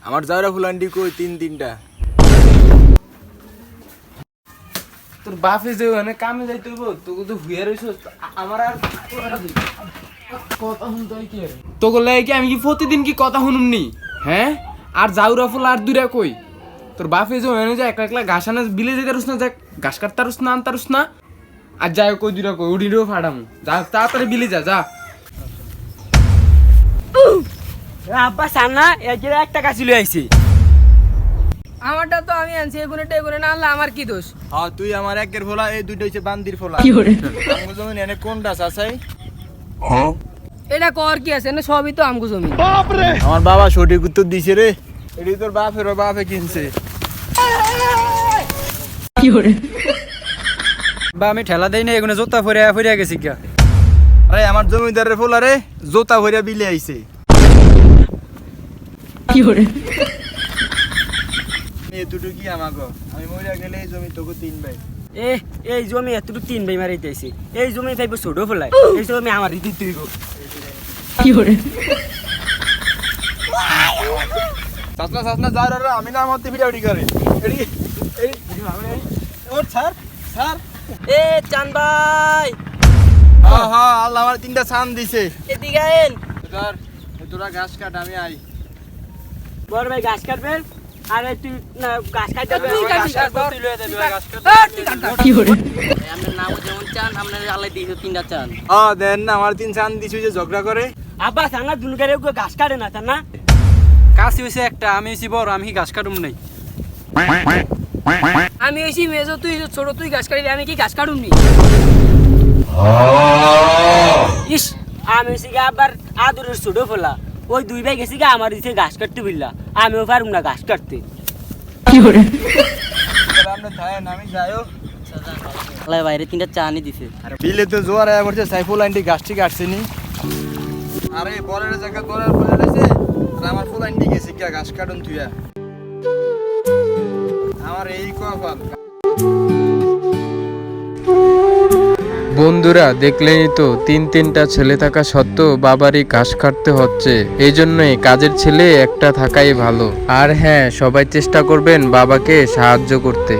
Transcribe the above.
আমার যাওরা ফুলান্ডি কই তিনটা তোর বাপে যে ওখানে কামে যাইতে হইব তোকে তো হুইয়া রইছস আমার আর কথা শুনতে হয় কি তোকে লাগে কি আমি কি প্রতিদিন কি কথা শুনুমনি হ্যাঁ আর যাওরা ফুল আর দুইরা কই তোর বাপে যে ওখানে যায় একলা ঘাস আনা বিলে যেতে রুস না যাক ঘাস কাটতারুস না আনতারুস না আর যাই কই দুইরা কই উড়িরও ফাড়াম যা তাড়াতাড়ি বিলে যা আব্বা সান্না এর একটা কাছি লই আইছি আমারটা তো আমি আনছি এগুনে না আনলে আমার কি দোষ? হ্যাঁ তুই আমার একের ফোলা এই দুইটা হচ্ছে বান্দির ফোলা আমগো জমি এনে কোনটা চাচাই এটা কর কি আছে না সবই তো আমগো জমি। আমার বাবা সঠিক উত্তর দিছে রে এটি তোর বাপে কিনছে বা আমি ঠেলা দেই না এগুলো জোতা ফরিয়া গেছি কিয়া আরে আমার জমিদারের ফোলা রে জোতা ভরিয়া বিলে আইছে এতটুকু কি আমাগো আমি মরিয়া গেলে এই জমি তোকে 3 ভাই এই জমি এতটুকু 3 ভাই মারাইতেছি এই জমি পাইবো ছোট ফলাই এই জমি আমার রীতি তুইব সাসনা যা রে আমি না মতে ভিডিওটি করে এই ওর স্যার এ চান ভাই হ্যাঁ আল্লাহ আমার 3টা ছান দিছে এদিকে আইন তোরা ঘাস কাট আমি আই বড় ভাই ঘাস কাটবেন আরে তুই ঘাস কাটতে তুই কাটবি, তুই লয়ে যাবি ঘাস কাটতে আপনার নাম যেমন চান আপনার আল্লাহ দিয়েছে 3টা চান দেন না আমার 3 ছান দিছু যে ঝগড়া করে আব্বা সান্না দুনকারে ঘাস কাটে না তার না কাছে হইছে একটা আমি হইছি বড় আমি ঘাস কাটুম নাই আমি এসি মেজো তুই ছোট তুই ঘাস কাটবি আমি কি ঘাস কাটুম নি? ইস আমি হইছি গা আবার আদরের ছোট ফলা ওই 2 ভাই গেছি গা আমার দিছে ঘাস কাটতে বললা আমিও পারুম না ঘাস কাটতে আমরা থাকেন আমি যাইও আল্লাহ বাইরে 3টা চানই দিছে বিলে তো জোয়ার আয়া পড়ছে সাইফুল আন্টি গাছটি কাটছেনি আরে বরের জায়গা বরের বলে রয়েছে আর আমার ফুল আন্টি গেছে কি ঘাস কাটুন তুইয়া আমার এই কপাল বন্ধুরা দেখলেনই তো তিনটা ছেলে থাকা সত্ত্বেও বাবারই ঘাস কাটতে হচ্ছে এই জন্যই কাজের ছেলে একটা থাকাই ভালো আর হ্যাঁ সবাই চেষ্টা করবেন বাবাকে সাহায্য করতে।